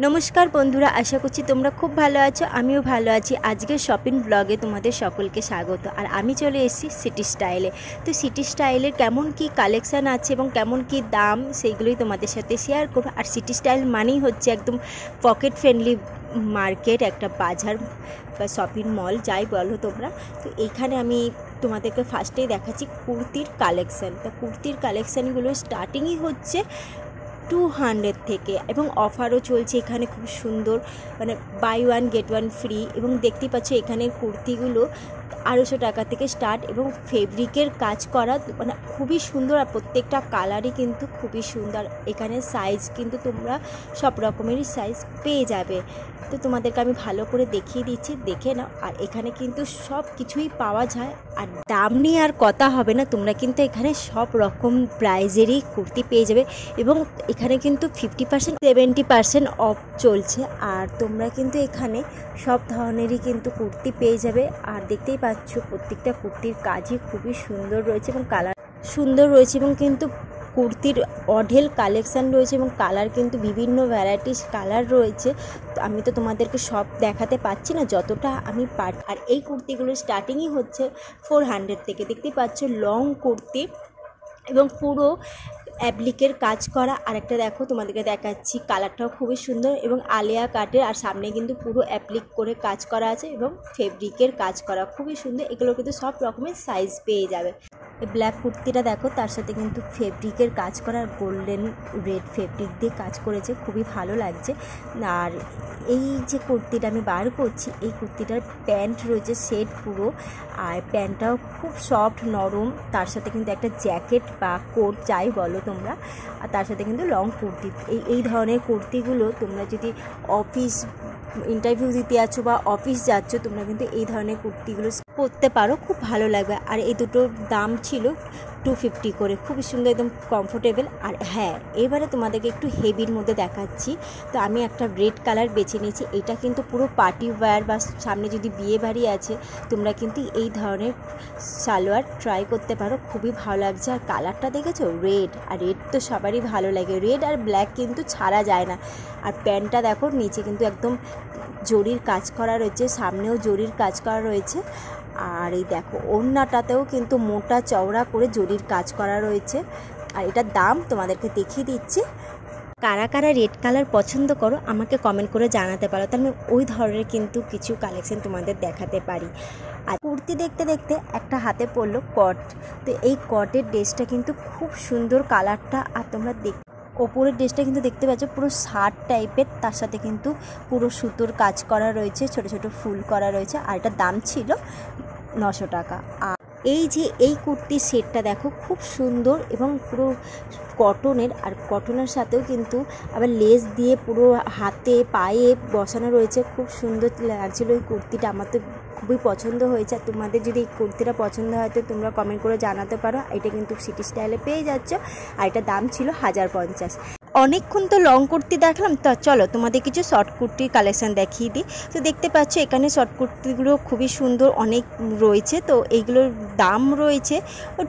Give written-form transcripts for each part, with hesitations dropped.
नमस्कार बंधुरा आशा करছি তোমরা খুব ভালো আছো আমিও ভালো আছি। আজকের শপিং ব্লগে তোমাদের সকলকে স্বাগত। আর আমি চলে এসেছি সিটি স্টাইলে। তো সিটি স্টাইলের কেমন কি কালেকশন আছে এবং কেমন কি দাম সেইগুলোই তোমাদের সাথে শেয়ার করব। আর সিটি স্টাইল মানেই হচ্ছে একদম পকেট ফ্রেন্ডলি মার্কেট, একটা বাজার বা শপিং মল যাই বলো তোমরা। তো এইখানে আমি তোমাদেরকে ফার্স্টেই দেখাচ্ছি কুর্তির কালেকশান। তো কুর্তির কালেকশানগুলো স্টার্টিংই হচ্ছে 200 থেকে এবং অফারও চলছে এখানে খুব সুন্দর, মানে buy one get one free. এবং দেখতে পাচ্ছ এখানের কুর্তিগুলো 250 টাকা থেকে স্টার্ট এবং ফেব্রিকের কাজ করা, মানে খুবই সুন্দর। আর প্রত্যেকটা কালারই কিন্তু খুবই সুন্দর। এখানে সাইজ কিন্তু তোমরা সব রকমেরই সাইজ পেয়ে যাবে। তো তোমাদেরকে আমি ভালো করে দেখিয়ে দিচ্ছি, দেখে নাও। আর এখানে কিন্তু সব কিছুই পাওয়া যায়, আর দাম নিয়ে আর কথা হবে না। তোমরা কিন্তু এখানে সব রকম প্রাইজেরই কুর্তি পেয়ে যাবে এবং এখানে কিন্তু 50% 70% অফ চলছে। আর তোমরা কিন্তু এখানে সব ধরনেরই কিন্তু কুর্তি পেয়ে যাবে। আর দেখতেই পাচ্ছ প্রত্যেকটা কুর্তির কাজই খুবই সুন্দর রয়েছে এবং কালার সুন্দর রয়েছে এবং কিন্তু কুর্তির অঢেল কালেকশান রয়েছে এবং কালার কিন্তু বিভিন্ন ভ্যারাইটিস কালার রয়েছে। তো আমি তো তোমাদেরকে সব দেখাতে পাচ্ছি না, যতটা আমি পারি। আর এই কুর্তিগুলো স্টার্টিংই হচ্ছে 400 থেকে। দেখতেই পাচ্ছ লং কুর্তি এবং পুরো অ্যাপ্লিকের কাজ করা। আরেকটা দেখো তোমাদেরকে দেখাচ্ছি, কালারটাও খুবই সুন্দর এবং আলিয়া কাটের। আর সামনে কিন্তু পুরো অ্যাপ্লিক করে কাজ করা আছে এবং ফেব্রিকের কাজ করা খুবই সুন্দর। এগুলো কিন্তু সব রকমের সাইজ পেয়ে যাবে। এই ব্ল্যাক কুর্তিটা দেখো, তার সাথে কিন্তু ফেব্রিকের কাজ করা, গোল্ডেন রেড ফেব্রিক দিয়ে কাজ করেছে, খুবই ভালো লাগছে। আর এই যে কুর্তিটা আমি বার করছি, এই কুর্তিটার প্যান্ট রয়েছে সেট পুরো, আর প্যান্টটাও খুব সফট নরম। তার সাথে কিন্তু একটা জ্যাকেট বা কোট যাই বলো তোমরা, আর তার সাথে কিন্তু লং কুর্তি। এই ধরনের কুর্তিগুলো তোমরা যদি অফিস ইন্টারভিউ দিতে আছো বা অফিস যাচ্ছ, তোমরা কিন্তু এই ধরনের কুর্তিগুলো পরতে পারো, খুব ভালো লাগবে। আর এই দুটোর দাম ছিল 250 করে, খুবই সুন্দর, একদম কমফোর্টেবল। আর হ্যাঁ, এবারে তোমাদেরকে একটু হেভির মধ্যে দেখাচ্ছি। তো আমি একটা রেড কালার বেছে নিয়েছি। এটা কিন্তু পুরো পার্টি ওয়্যার বা সামনে যদি বিয়ে বাড়ি আছে, তোমরা কিন্তু এই ধরনের সালোয়ার ট্রাই করতে পারো, খুবই ভালো লাগছে। আর কালারটা দেখেছো, রেড। আর রেড তো সবারই ভালো লাগে, রেড আর ব্ল্যাক কিন্তু ছাড়া যায় না। আর প্যান্টটা দেখো, নিচে কিন্তু একদম জরির কাজ করা রয়েছে, সামনেও জরির কাজ করা রয়েছে। আর এই দেখো ওড়নাটাতেও কিন্তু মোটা চওড়া করে জরির কাজ করা রয়েছে। আর এটার দাম তোমাদেরকে দেখিয়ে দিচ্ছি। কারা কারা রেড কালার পছন্দ করো আমাকে কমেন্ট করে জানাতে পারো, তাহলে আমি ওই ধরনের কিন্তু কিছু কালেকশন তোমাদের দেখাতে পারি। আর কুর্তি দেখতে দেখতে একটা হাতে পড়লো কট। তো এই কটের ড্রেসটা কিন্তু খুব সুন্দর কালারটা। আর তোমরা ওপরের ড্রেসটা কিন্তু দেখতে পাচ্ছ পুরো শার্ট টাইপের, তার সাথে কিন্তু পুরো সুতোর কাজ করা রয়েছে, ছোট ছোট ফুল করা রয়েছে। আর এটার দাম ছিল 900 টাকা। আর এই যে এই কুর্তির সেটটা দেখো, খুব সুন্দর এবং পুরো কটনের। আর কটনের সাথেও কিন্তু আবার লেস দিয়ে পুরো হাতে পায়ে বসানো রয়েছে, খুব সুন্দর লাগছিলো এই কুর্তিটা। আমার তো খুবই পছন্দ হয়েছে। আর তোমাদের যদি এই কুর্তিটা পছন্দ হয় তো তোমরা কমেন্ট করে জানাতে পারো। এটা কিন্তু সিটি স্টাইলে পেয়ে যাচ্ছ। আর এটার দাম ছিল 1050। অনেকক্ষণ তো লং কুর্তি দেখলাম, তো চলো তোমাদের কিছু শর্ট কুর্তির কালেকশান দেখিয়ে দিই। তো দেখতে পাচ্ছ এখানে শর্ট কুর্তিগুলো খুবই সুন্দর অনেক রয়েছে। তো এইগুলোর দাম রয়েছে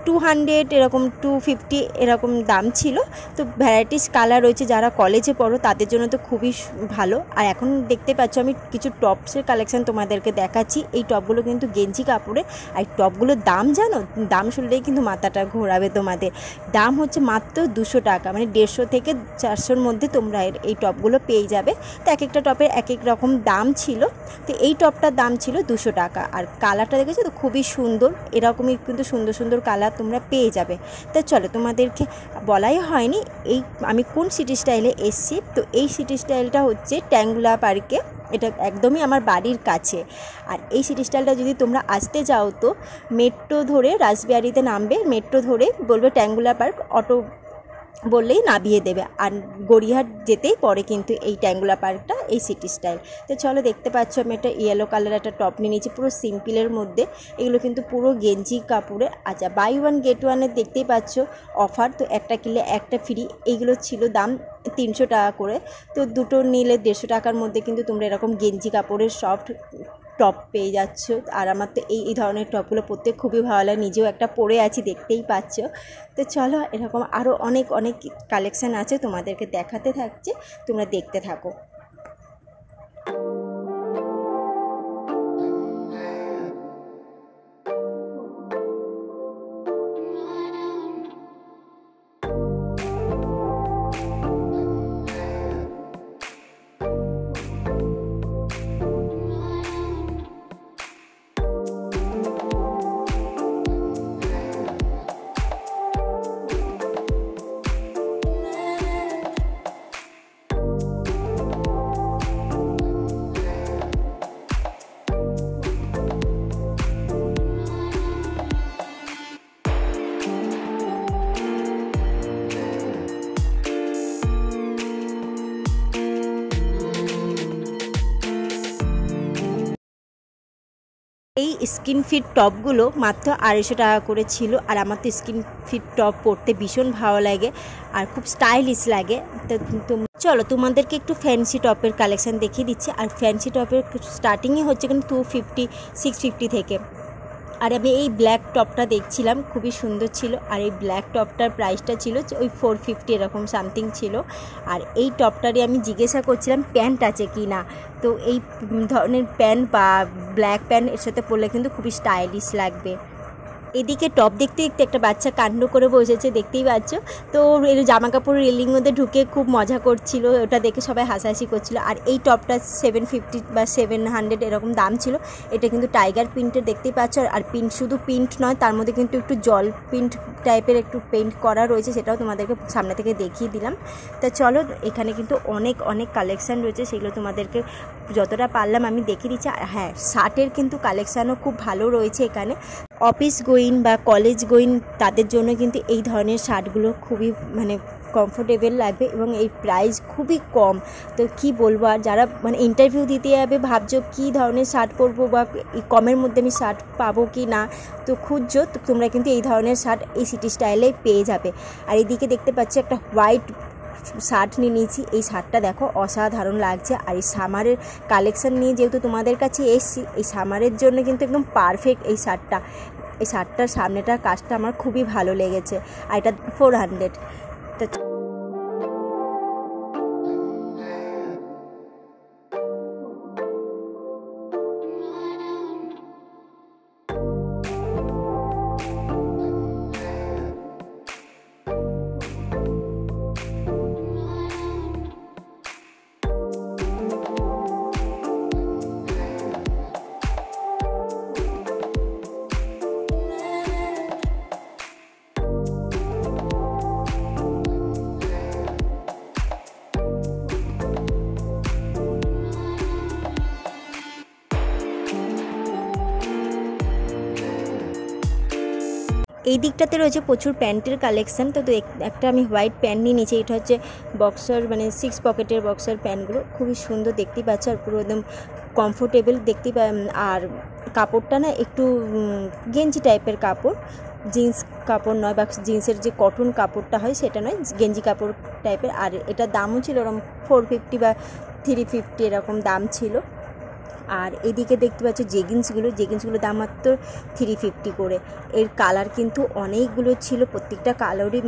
200, এরকম 250 এরকম দাম ছিল। তো ভ্যারাইটিস কালার রয়েছে, যারা কলেজে পড়ো তাদের জন্য তো খুবই ভালো। আর এখন দেখতে পাচ্ছ আমি কিছু টপসের কালেকশান তোমাদেরকে দেখাচ্ছি। এই টপগুলো কিন্তু গেঞ্জি কাপড়ে। আর এই টপগুলোর দাম জানো, দাম শুনলেই কিন্তু মাথাটা ঘোরাবে তোমাদের। দাম হচ্ছে মাত্র 200 টাকা, মানে 150 থেকে 400-র মধ্যে তোমরা এই টপগুলো পেয়ে যাবে। তো এক একটা টপের এক এক রকম দাম ছিল। তো এই টপটার দাম ছিল 200 টাকা। আর কালারটা দেখেছো তো, খুবই সুন্দর। এরকমই কিন্তু সুন্দর সুন্দর কালার তোমরা পেয়ে যাবে। তো চলো, তোমাদেরকে বলাই হয়নি এই আমি কোন সিটি স্টাইলে এসছি। তো এই সিটি স্টাইলটা হচ্ছে ট্যাঙ্গুলা পার্কে, এটা একদমই আমার বাড়ির কাছে। আর এই সিটি স্টাইলটা যদি তোমরা আসতে যাও তো মেট্রো ধরে রাসবিহারিতে নামবে, মেট্রো ধরে বলবে ট্যাঙ্গুলা পার্ক, অটো বললেই নামিয়ে দেবে। আর গড়িয়াহাট যেতেই পরে কিন্তু এই ট্যাঙ্গুলা পার্কটা, এই সিটি স্টাইল। তো চলো, দেখতে পাচ্ছ আমি একটা ইয়েলো কালার একটা টপ নিয়ে নিয়েছি পুরো সিম্পলের মধ্যে। এগুলো কিন্তু পুরো গেঞ্জি কাপড়ে। আচ্ছা, বাই ওয়ান গেট ওয়ানের দেখতেই পাচ্ছ অফার। তো একটা কিনলে একটা ফ্রি। এইগুলো ছিল দাম 300 টাকা করে। তো দুটো নিলে 150 টাকার মধ্যে কিন্তু তোমরা এরকম গেঞ্জি কাপড়ের সফট টপ পেয়ে যাচ্ছ। আর আমার তো এই ধরনের টপগুলো পরতে খুবই ভালো লাগে, নিজেও একটা পরে আছি, দেখতেই পাচ্ছ। তো চলো, এরকম আরও অনেক অনেক কালেকশান আছে তোমাদেরকে দেখাতে থাকছে, তোমরা দেখতে থাকো। এই স্কিন ফিট টপগুলো মাত্র 250 টাকা করে ছিল। আর আমার তো স্কিন ফিট টপ পরতে ভীষণ ভালো লাগে আর খুব স্টাইলিশ লাগে। তো চলো তোমাদেরকে একটু ফ্যান্সি টপের কালেকশান দেখিয়ে দিচ্ছি। আর ফ্যান্সি টপের স্টার্টিংই হচ্ছে কিন্তু 250 650 থেকে। আর আমি এই ব্ল্যাক টপটা দেখছিলাম, খুবই সুন্দর ছিল। আর এই ব্ল্যাক টপটার প্রাইসটা ছিল ওই 450 এরকম সামথিং ছিল। আর এই টপটারই আমি জিজ্ঞাসা করছিলাম প্যান্ট আছে কি না। তো এই ধরনের প্যান্ট বা ব্ল্যাক প্যান্ট এর সাথে পরলে কিন্তু খুবই স্টাইলিশ লাগবে। এদিকে টপ দেখতে দেখতে একটা বাচ্চা কাণ্ড করে বসেছে, দেখতেই পাচ্ছ। তো এর জামা কাপড় রেলিং মধ্যে ঢুকে খুব মজা করছিল, ওটা দেখে সবাই হাসাহাসি করছিল। আর এই টপটা 750 বা 700 এরকম দাম ছিল। এটা কিন্তু টাইগার প্রিন্টের, দেখতেই পাচ্ছ। আর প্রিন্ট শুধু প্রিন্ট নয়, তার মধ্যে কিন্তু একটু জল প্রিন্ট টাইপের একটু পেইন্ট করা রয়েছে, সেটাও তোমাদেরকে সামনে থেকে দেখিয়ে দিলাম। তা চলো, এখানে কিন্তু অনেক অনেক কালেকশান রয়েছে, সেগুলো তোমাদেরকে যতটা পারলাম আমি দেখিয়ে দিচ্ছি। আর হ্যাঁ, শার্টের কিন্তু কালেকশানও খুব ভালো রয়েছে এখানে। অফিস গোয়িং বা কলেজ গোয়িং তাদের জন্য কিন্তু এই ধরনের শার্টগুলো খুবই কমফোর্টেবল লাগবে এবং এই প্রাইস খুবই কম। তো কি বলবো, আর যারা ইন্টারভিউ দিতে যাবে ভাবছো কী ধরনের শার্ট পরবো বা কমের মধ্যে আমি শার্ট পাবো কি না, তো খুঁজছো, তো তোমরা কিন্তু এই ধরনের শার্ট এই সিটি স্টাইলেই পেয়ে যাবে। আর এদিকে দেখতে পাচ্ছি একটা হোয়াইট শার্ট নিয়ে নিয়েছি। এই শার্টটা দেখো অসাধারণ লাগছে। আর এই সামারের কালেকশান নিয়ে যেহেতু তোমাদের কাছে এসছি, এই সামারের জন্য কিন্তু একদম পারফেক্ট এই শার্টটা। এই শার্টটার সামনেটার কাজটা আমার খুবই ভালো লেগেছে। আর এটা 400। তো এই দিকটাতে রয়েছে প্রচুর প্যান্টের কালেকশান। তো একটা আমি হোয়াইট প্যান্ট নিয়ে নিয়েছি। এটা হচ্ছে বক্সার 6 পকেটের বক্সার প্যান্টগুলো, খুবই সুন্দর দেখতেই পাচ্ছ। আর পুরো একদম কমফোর্টেবল দেখতেই আর কাপড়টা না একটু গেঞ্জি টাইপের কাপড়, জিন্স কাপড় নয় বা জিন্সের যে কটন কাপড়টা হয় সেটা নয়, গেঞ্জি কাপড় টাইপের। আর এটার দামও ছিল ওরকম 450 বা 350 এরকম দাম ছিল। আর এদিকে দেখতে পাচ্ছ জেগিন্সগুলো দাম মাত্র 350 করে। এর কালার কিন্তু অনেকগুলো ছিল, প্রত্যেকটা কালারই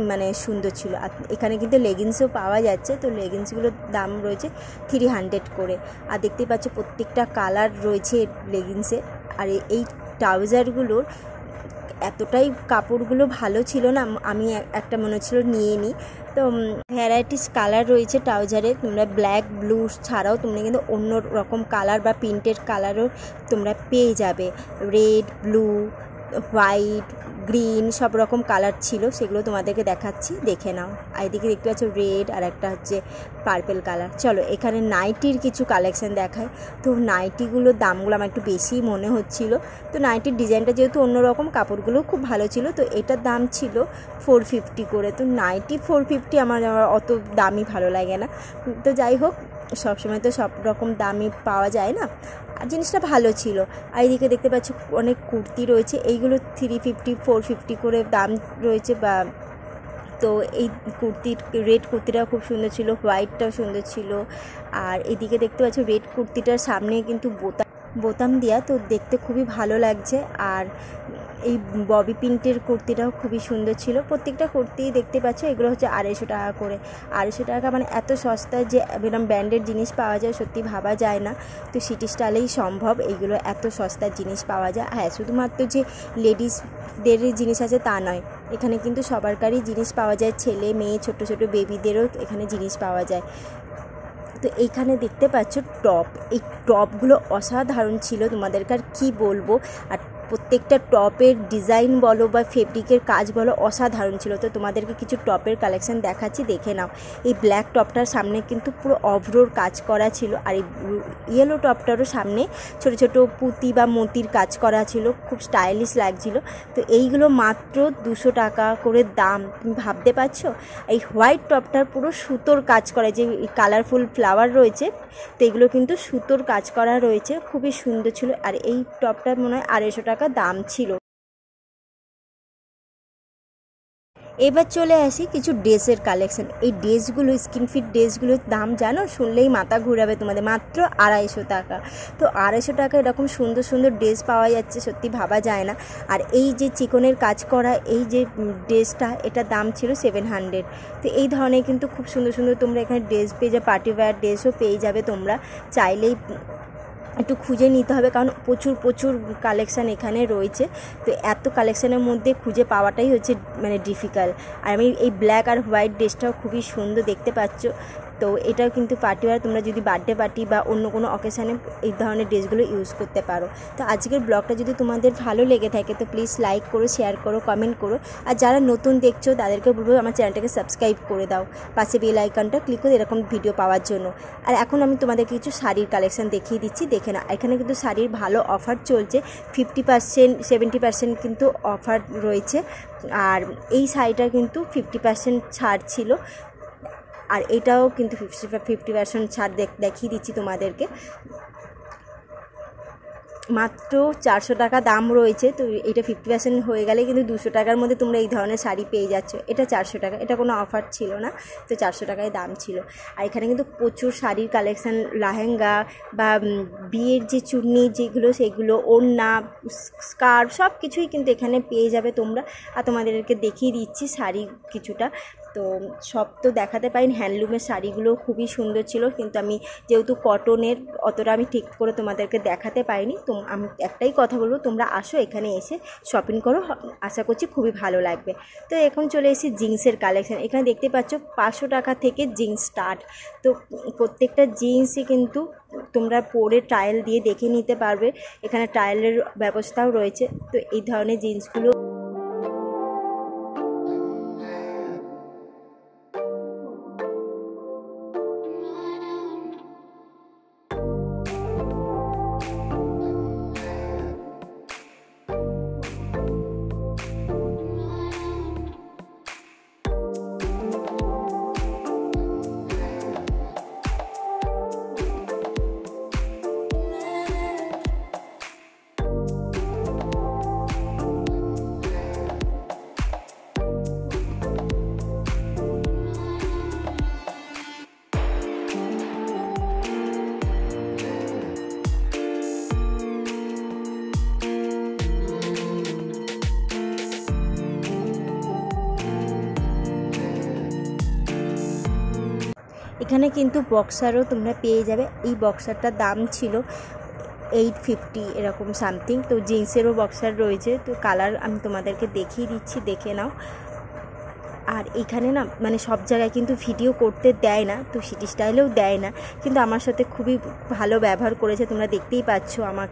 সুন্দর ছিল। আর এখানে কিন্তু লেগিংসও পাওয়া যাচ্ছে। তো লেগিংসগুলোর দাম রয়েছে 300 করে। আর দেখতেই পাচ্ছ প্রত্যেকটা কালার রয়েছে লেগিংসে। আর এই ট্রাউজারগুলোর এতটাই কাপড়গুলো ভালো ছিল না, আমি একটা মনে হচ্ছিল নিয়ে নিই। তো ভ্যারাইটিস কালার রয়েছে ট্রাউজারে। তোমরা ব্ল্যাক ব্লু ছাড়াও তোমরা কিন্তু অন্য রকম কালার বা প্রিন্টেড কালারও তোমরা পেয়ে যাবে। রেড, ব্লু, হোয়াইট, গ্রিন সব রকম কালার ছিল, সেগুলো তোমাদেরকে দেখাচ্ছি, দেখে নাও। আর এদিকে দেখতে পাচ্ছ রেড, আর একটা হচ্ছে পার্পেল কালার। চলো এখানে নাইটির কিছু কালেকশান দেখায়। তো নাইটিগুলোর দামগুলো আমার একটু বেশি মনে হচ্ছিল। তো নাইটির ডিজাইনটা যেহেতু অন্যরকম, কাপড়গুলো খুব ভালো ছিল, তো এটার দাম ছিল 450 করে। তো নাইটি 450 আমার অত দামই ভালো লাগে না। তো যাই হোক, সবসময় তো সব রকম দামই পাওয়া যায় না, আর জিনিসটা ভালো ছিল। আর এদিকে দেখতে পাচ্ছ অনেক কুর্তি রয়েছে, এইগুলো 350 450 করে দাম রয়েছে। বা তো এই রেড কুর্তিটাও খুব সুন্দর ছিল, হোয়াইটটাও সুন্দর ছিল। আর এদিকে দেখতে পাচ্ছ রেড কুর্তিটার সামনে কিন্তু বোতাম দেওয়া, তো দেখতে খুবই ভালো লাগছে। আর এই ববি প্রিন্টের কুর্তিটাও খুবই সুন্দর ছিল। প্রত্যেকটা কুর্তি দেখতে পাচ্ছ এগুলো হচ্ছে 250 টাকা করে। 250 টাকা এত সস্তায় যে এরকম ব্র্যান্ডের জিনিস পাওয়া যায়, সত্যি ভাবা যায় না। তো সিটি স্টাইলেই সম্ভব এইগুলো এত সস্তার জিনিস পাওয়া যায়। হ্যাঁ, শুধুমাত্র যে লেডিসদের জিনিস আছে তা নয়, এখানে কিন্তু সবারকারই জিনিস পাওয়া যায়, ছেলে মেয়ে ছোট ছোট বেবিদেরও এখানে জিনিস পাওয়া যায়। তো এইখানে দেখতে পাচ্ছ টপ, এই টপগুলো অসাধারণ ছিল, তোমাদেরকে আর কী বলবো। আর প্রত্যেকটা টপের ডিজাইন বলো বা ফেব্রিকের কাজ বলো অসাধারণ ছিল। তো তোমাদেরকে কিছু টপের কালেকশান দেখাচ্ছি, দেখে নাও। এই ব্ল্যাক টপটার সামনে কিন্তু পুরো অভ্রর কাজ করা ছিল, আর এই ইয়েলো টপটারও সামনে ছোট ছোট পুঁতি বা মতির কাজ করা ছিল, খুব স্টাইলিশ লাগছিল। তো এইগুলো মাত্র 200 টাকা করে দাম, তুমি ভাবতে পারছো। এই হোয়াইট টপটার পুরো সুতোর কাজ করা, যে কালারফুল ফ্লাওয়ার রয়েছে, তো এগুলো কিন্তু সুতোর কাজ করা রয়েছে, খুবই সুন্দর ছিল। আর এই টপটার মনে হয় 250 টাকা দাম ছিল। এবার চলে আসি কিছু ড্রেসের কালেকশান। এই ড্রেসগুলো, স্কিন ফিট ড্রেসগুলোর দাম জানো, শুনলেই মাথা ঘুরাবে তোমাদের, মাত্র 250 টাকা। তো 250 টাকা এরকম সুন্দর সুন্দর ড্রেস পাওয়া যাচ্ছে, সত্যি ভাবা যায় না। আর এই যে চিকনের কাজ করা এই যে ড্রেসটা, এটার দাম ছিল 700। তো এই ধরনের কিন্তু খুব সুন্দর সুন্দর তোমরা এখানে ড্রেস পেয়ে যাবে, পার্টি ওয়্যার ড্রেসও পেয়ে যাবে। তোমরা চাইলেই একটু খুঁজে নিতে হবে, কারণ প্রচুর প্রচুর কালেকশান এখানে রয়েছে। তো এত কালেকশানের মধ্যে খুঁজে পাওয়াটাই হচ্ছে মানে ডিফিকাল্ট। আর আমি এই ব্ল্যাক আর হোয়াইট ড্রেসটাও খুবই সুন্দর, দেখতে পাচ্ছ। তো এটাও কিন্তু পার্টি ওয়্যার, তোমরা যদি বার্থডে পার্টি বা অন্য কোনো অকেশানে এই ধরনের ড্রেসগুলো ইউজ করতে পারো। তো আজকের ব্লগটা যদি তোমাদের ভালো লেগে থাকে তো প্লিজ লাইক করো, শেয়ার করো, কমেন্ট করো। আর যারা নতুন দেখছো তাদেরকে বলবো আমার চ্যানেলটাকে সাবস্ক্রাইব করে দাও, পাশে বেল আইকনটা ক্লিক করে এরকম ভিডিও পাওয়ার জন্য। আর এখন আমি তোমাদেরকে কিছু শাড়ির কালেকশান দেখিয়ে দিচ্ছি, দেখে না। এখানে কিন্তু শাড়ির ভালো অফার চলছে, 50% 70% কিন্তু অফার রয়েছে। আর এই শাড়িটা কিন্তু 50% ছাড় ছিল, আর এটাও কিন্তু 50% ছাড় দেখিয়ে দিচ্ছি তোমাদেরকে। মাত্র 400 টাকা দাম রয়েছে। তো এটা 50% হয়ে গেলে কিন্তু 200 টাকার মধ্যে তোমরা এই ধরনের শাড়ি পেয়ে যাচ্ছ। এটা 400 টাকা, এটা কোনো অফার ছিল না, তো 400 টাকায় দাম ছিল। আর এখানে কিন্তু প্রচুর শাড়ির কালেকশান, লেহেঙ্গা বা বিয়ের যে চুন্নি যেগুলো, সেগুলো, ওড়না, স্কার্ফ, সব কিছুই কিন্তু এখানে পেয়ে যাবে তোমরা। আর তোমাদেরকে দেখিয়ে দিচ্ছি শাড়ি কিছুটা। তো সব তো দেখাতে পারিনি, হ্যান্ডলুমের শাড়িগুলো খুবই সুন্দর ছিল, কিন্তু আমি যেহেতু কটনের অতটা আমি ঠিক করে তোমাদেরকে দেখাতে পারিনি। তো আমি একটাই কথা বলবো, তোমরা আসো, এখানে এসে শপিং করো, আশা করছি খুবই ভালো লাগবে। তো এখন চলে এসেছি জিন্সের কালেকশান। এখানে দেখতে পাচ্ছ 500 টাকা থেকে জিন্স স্টার্ট। তো প্রত্যেকটা জিন্সই কিন্তু তোমরা পরে ট্রায়াল দিয়ে দেখে নিতে পারবে, এখানে ট্রায়ালের ব্যবস্থাও রয়েছে। তো এই ধরনের জিন্সগুলো এখানে কিন্তু বক্সারও তোমরা পেয়ে যাবে। এই বক্সারটার দাম ছিল 850 এরকম সামথিং। তো জিন্সেরও বক্সার রয়েছে, তো কালার আমি তোমাদেরকে দেখিয়ে দিচ্ছি, দেখে নাও। আর এখানে না মানে সব জায়গায় কিন্তু ভিডিও করতে দেয় না, তো সিটি স্টাইলেও দেয় না, কিন্তু আমার সাথে খুবই ভালো ব্যবহার করেছে, তোমরা দেখতেই পাচ্ছ। আমার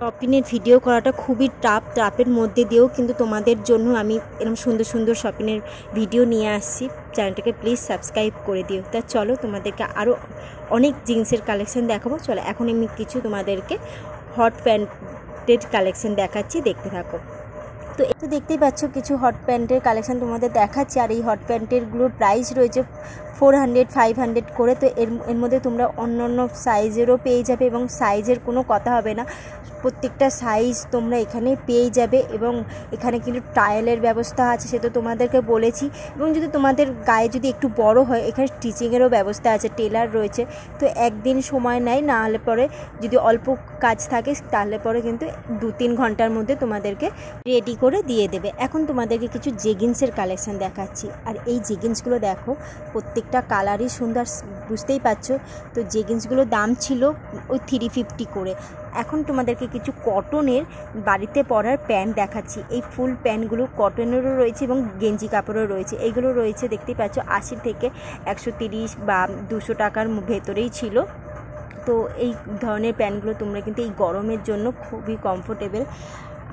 শপিংয়ের ভিডিও করাটা খুবই টাফের মধ্যে দিয়েও কিন্তু তোমাদের জন্য আমি এরকম সুন্দর সুন্দর শপিংয়ের ভিডিও নিয়ে আসছি। চ্যানেলটাকে প্লিজ সাবস্ক্রাইব করে দিও। তা চলো তোমাদেরকে আরও অনেক জিন্সের কালেকশান দেখাবো। চলো এখন আমি কিছু তোমাদেরকে হট প্যান্টের কালেকশান দেখাচ্ছি, দেখতে থাকো। তো দেখতেই পাচ্ছ কিছু হট প্যান্টের কালেকশান তোমাদের দেখাচ্ছি। আর এই হট প্যান্টেরগুলোর প্রাইস রয়েছে 400 500 করে। তো এর মধ্যে তোমরা অন্য অন্য সাইজেরও পেয়ে যাবে, এবং সাইজের কোনো কথা হবে না, প্রত্যেকটা সাইজ তোমরা এখানে পেয়ে যাবে। এবং এখানে কিন্তু ট্রায়ালের ব্যবস্থা আছে, সে তো তোমাদেরকে বলেছি। এবং যদি তোমাদের গায়ে যদি একটু বড় হয়, এখানে স্টিচিংয়েরও ব্যবস্থা আছে, টেলার রয়েছে। তো একদিন সময় নেয়, না হলে পরে যদি অল্প কাজ থাকে তাহলে পরে কিন্তু 2-3 ঘন্টার মধ্যে তোমাদেরকে রেডি করে দিয়ে দেবে। এখন তোমাদেরকে কিছু জেগিন্সের কালেকশান দেখাচ্ছি। আর এই জেগিন্সগুলো দেখো, প্রত্যেকটা কালারই সুন্দর, বুঝতেই পারছো। তো জেগিন্সগুলোর দাম ছিল ওই 350 করে। এখন তোমাদেরকে কিছু কটনের বাড়িতে পরার প্যান্ট দেখাচ্ছি। এই ফুল প্যান্টগুলো কটনেরও রয়েছে এবং গেঞ্জি কাপড়ও রয়েছে। এইগুলো রয়েছে দেখতেই পাচ্ছ 80 থেকে 130 বা 200 টাকার ভেতরেই ছিল। তো এই ধরনের প্যান্টগুলো তোমরা কিন্তু এই গরমের জন্য খুবই কমফোর্টেবল।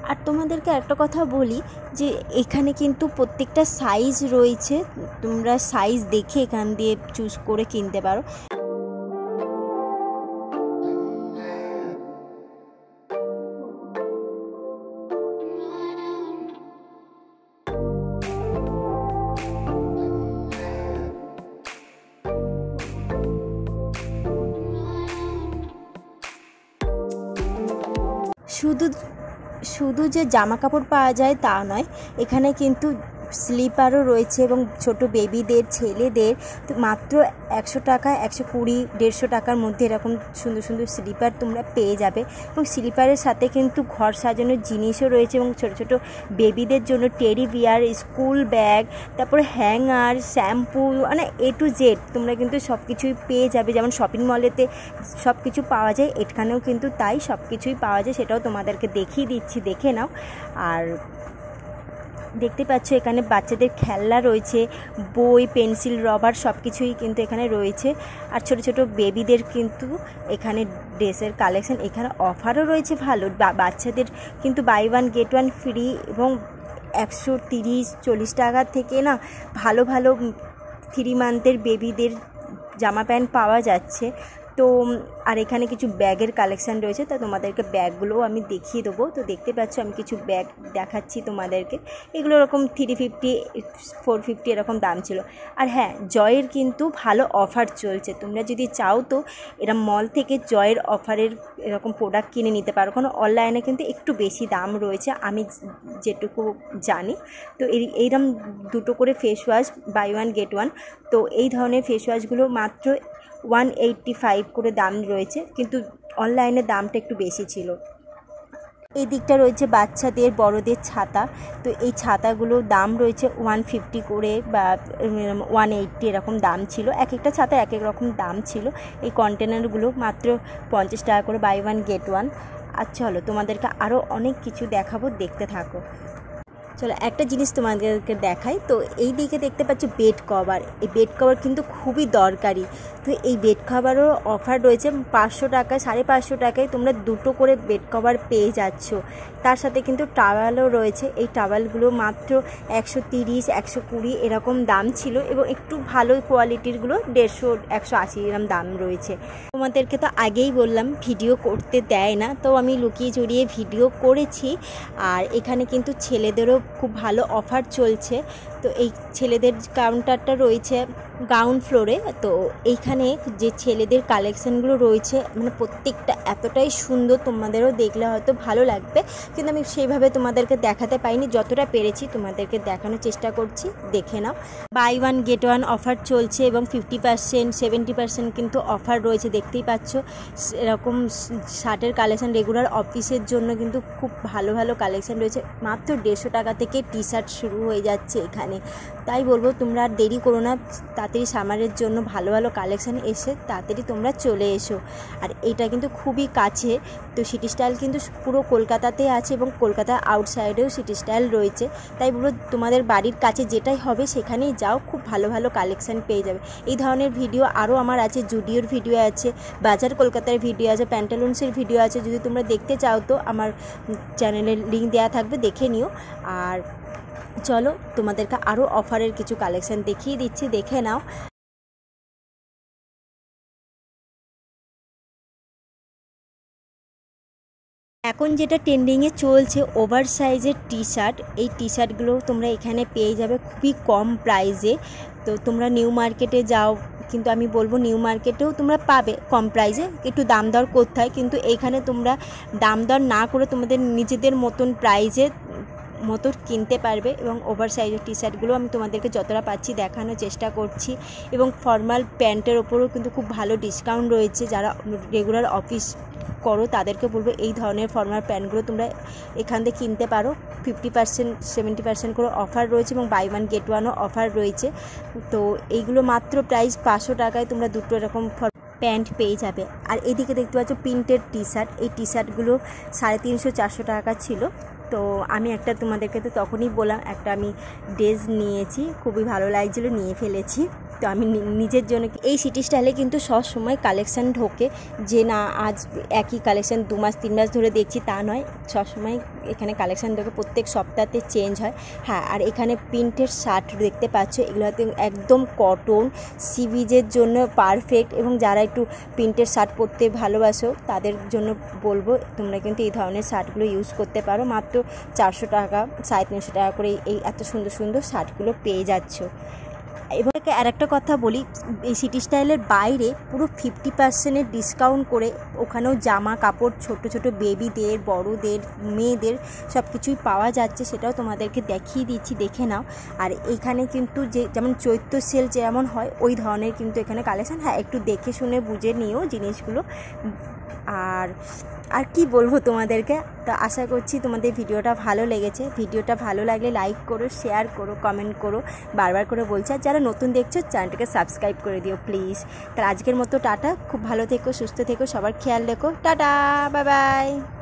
আর তোমাদেরকে একটা কথা বলি যে এখানে কিন্তু প্রত্যেকটা সাইজ রয়েছে, তোমরা সাইজ দেখে এখান দিয়ে চুজ করে কিনতে পারো। শুধু যে জামা কাপড় পাওয়া যায় তা নয়, এখানে কিন্তু স্লিপারও রয়েছে এবং ছোট বেবিদের, ছেলেদের মাত্র 100 টাকা, 120, 150 টাকার মধ্যে এরকম সুন্দর সুন্দর স্লিপার তোমরা পেয়ে যাবে। এবং স্লিপারের সাথে কিন্তু ঘর সাজানোর জিনিসও রয়েছে এবং ছোট ছোট বেবিদের জন্য টেডি বিয়ার, স্কুল ব্যাগ, তারপরে হ্যাঙ্গার, শ্যাম্পু, মানে A to Z তোমরা কিন্তু সব কিছুই পেয়ে যাবে। যেমন শপিং মলেতে সব কিছু পাওয়া যায়, এখানেও কিন্তু তাই সব কিছুই পাওয়া যায়, সেটাও তোমাদেরকে দেখিয়ে দিচ্ছি, দেখে নাও। আর দেখতে পাচ্ছ এখানে বাচ্চাদের খেলনা রয়েছে, বই, পেন্সিল, রবার সব কিছুই কিন্তু এখানে রয়েছে। আর ছোট ছোট বেবিদের কিন্তু এখানে ড্রেসের কালেকশন, এখানে অফারও রয়েছে ভালো। বাচ্চাদের কিন্তু buy one get one free এবং 130-40 টাকা থেকে না ভালো ভালো 3 মান্থের বেবিদের জামা প্যান্ট পাওয়া যাচ্ছে। তো আর এখানে কিছু ব্যাগের কালেকশান রয়েছে, তা তোমাদেরকে ব্যাগগুলোও আমি দেখিয়ে দেবো। তো দেখতে পাচ্ছ আমি কিছু ব্যাগ দেখাচ্ছি তোমাদেরকে, এগুলো এরকম 350, 450 এরকম দাম ছিল। আর হ্যাঁ, জয়ের কিন্তু ভালো অফার চলছে, তোমরা যদি চাও তো এরা মল থেকে জয়ের অফারের এরকম প্রোডাক্ট কিনে নিতে পারো, কারণ অনলাইনে কিন্তু একটু বেশি দাম রয়েছে আমি যেটুকু জানি। তো এইরকম 2টো করে face wash buy one get one, তো এই ধরনের ফেস ওয়াশগুলো মাত্র 185 করে দাম রয়েছে, কিন্তু অনলাইনে দামটা একটু বেশি ছিল। এই দিকটা রয়েছে বাচ্চাদের, বড়দের ছাতা, তো এই ছাতাগুলো দাম রয়েছে 150 করে বা 180 এরকম দাম ছিল, এক একটা ছাতা এক এক রকম দাম ছিল। এই কন্টেনারগুলো মাত্র 50 টাকা করে বাই ওয়ান গেট ওয়ান। আর চলো তোমাদেরকে আরও অনেক কিছু দেখাবো, দেখতে থাকো। চলো একটা জিনিস তোমাদেরকে দেখাই। তো এই দিকে দেখতে পাচ্ছ বেড কভার, এই বেড কভার কিন্তু খুবই দরকারি। তো এই বেড কভারও অফার রয়েছে 500 টাকায়, 550 টাকায় তোমরা 2টো করে বেড কভার পেয়ে যাচ্ছ। তার সাথে কিন্তু টাওয়ালও রয়েছে, এই টাওয়ালগুলো মাত্র 130, 120 এরকম দাম ছিল এবং একটু ভালো কোয়ালিটিরগুলো 150, 180 এরকম দাম রয়েছে। তোমাদেরকে তো আগেই বললাম ভিডিও করতে দেয় না, তো আমি লুকিয়ে চুরিয়ে ভিডিও করেছি। আর এখানে কিন্তু ছেলেদেরও খুব ভালো অফার চলছে। তো এই ছেলেদের কাউন্টারটা রয়েছে গ্রাউন্ড ফ্লোরে। তো এইখানে যে ছেলেদের কালেকশানগুলো রয়েছে মানে প্রত্যেকটা এতটাই সুন্দর, তোমাদেরও দেখলে হয়তো ভালো লাগবে, কিন্তু আমি সেইভাবে তোমাদেরকে দেখাতে পাইনি, যতটা পেরেছি তোমাদেরকে দেখানোর চেষ্টা করছি, দেখে নাও। Buy one get one offer চলছে এবং 50%, 70% কিন্তু অফার রয়েছে, দেখতেই পাচ্ছ। এরকম শার্টের কালেকশান রেগুলার অফিসের জন্য কিন্তু খুব ভালো ভালো কালেকশান রয়েছে, মাত্র 150 টাকা থেকে টি শার্ট শুরু হয়ে যাচ্ছে এখানে। তাই বলবো তোমরা আর দেরি করো না, তাড়াতাড়ি সামারের জন্য ভালো ভালো কালেকশান এসে তাড়াতাড়ি তোমরা চলে এসো। আর এটা কিন্তু খুবই কাছে, তো সিটি স্টাইল কিন্তু পুরো কলকাতাতে আছে এবং কলকাতার আউটসাইডেও সিটি স্টাইল রয়েছে। তাই বলবো তোমাদের বাড়ির কাছে যেটাই হবে সেখানেই যাও, খুব ভালো ভালো কালেকশান পেয়ে যাবে। এই ধরনের ভিডিও আরও আমার আছে, জুডিওর ভিডিও আছে, বাজার কলকাতার ভিডিও আছে, প্যান্টালুন্সের ভিডিও আছে। যদি তোমরা দেখতে চাও তো আমার চ্যানেলের লিঙ্ক দেওয়া থাকবে, দেখে নিও। আর চলো তোমাদেরকে আরও অফারের কিছু কালেকশান দেখিয়ে দিচ্ছি, দেখে নাও। এখন যেটা ট্রেন্ডিংয়ে চলছে ওভার সাইজের টি শার্ট, এই টি শার্টগুলো তোমরা এখানে পেয়ে যাবে খুবই কম প্রাইসে। তো তোমরা নিউ মার্কেটে যাও, কিন্তু আমি বলবো নিউ মার্কেটেও তোমরা পাবে কম প্রাইসে, একটু দাম দর করতে হয়, কিন্তু এইখানে তোমরা দাম দর না করে তোমাদের নিজেদের মতন প্রাইসে মতো কিনতে পারবে। এবং ওভার সাইজের টি শার্টগুলো আমি তোমাদেরকে যতটা পাচ্ছি দেখানোর চেষ্টা করছি। এবং ফর্মাল প্যান্টের ওপরেও কিন্তু খুব ভালো ডিসকাউন্ট রয়েছে, যারা রেগুলার অফিস করো তাদেরকে বলবো এই ধরনের ফর্মাল প্যান্টগুলো তোমরা এখান থেকে কিনতে পারো। 50%, 70% করে অফার রয়েছে এবং বাই ওয়ান গেট ওয়ানও অফার রয়েছে। তো এইগুলো মাত্র প্রাইস 500 টাকায় তোমরা 2টো এরকম প্যান্ট পেয়ে যাবে। আর এদিকে দেখতে পাচ্ছ প্রিন্টের টি শার্ট, এই টি শার্টগুলো 350, 400 টাকা ছিল। তো আমি একটা তোমাদেরকে তো তখনই বললাম, একটা আমি ড্রেস নিয়েছি, খুবই ভালো লাগছিলো, নিয়ে ফেলেছি। তো আমি নিজের জন্য এই সিটি স্টাইলে কিন্তু সব সময় কালেকশান ঢোকে, যে না আজ একই কালেকশান 2 মাস 3 মাস ধরে দেখছি তা নয়, সবসময় এখানে কালেকশান ঢোকে, প্রত্যেক সপ্তাহে চেঞ্জ হয়। হ্যাঁ, আর এখানে প্রিন্টের শার্ট দেখতে পাচ্ছ, এগুলোতে একদম কটন, সি বিচের জন্য পারফেক্ট, এবং যারা একটু প্রিন্টের শার্ট পরতে ভালোবাসো তাদের জন্য বলবো তোমরা কিন্তু এই ধরনের শার্টগুলো ইউজ করতে পারো। মাত্র 400 টাকা 350 টাকা করে এই এত সুন্দর সুন্দর শার্টগুলো পেয়ে যাচ্ছ। এবং আর একটা কথা বলি, এই সিটি স্টাইলের বাইরে পুরো 50% ডিসকাউন্ট করে ওখানেও জামা কাপড় ছোট ছোট বেবিদের, বড়দের, মেয়েদের সব কিছুই পাওয়া যাচ্ছে, সেটাও তোমাদেরকে দেখিয়ে দিচ্ছি, দেখে নাও। আর এখানে কিন্তু যেমন চৈত্র সেল যেমন হয় ওই ধরনের কিন্তু এখানে কালেকশান। হ্যাঁ, একটু দেখে শুনে বুঝে নিও জিনিসগুলো। আর কি বলবো তোমাদেরকে, তো আশা করছি তোমাদের ভিডিওটা ভালো লেগেছে। ভিডিওটা ভালো লাগলে লাইক করো, শেয়ার করো, কমেন্ট করো, বারবার করে বলছি। আর যারা নতুন দেখছো চ্যানেলটাকে সাবস্ক্রাইব করে দিও প্লিজ। তার আজকের মতো টাটা, খুব ভালো থেকো, সুস্থ থেকো, সবার খেয়াল রেখো, টাটা, বাই বাই।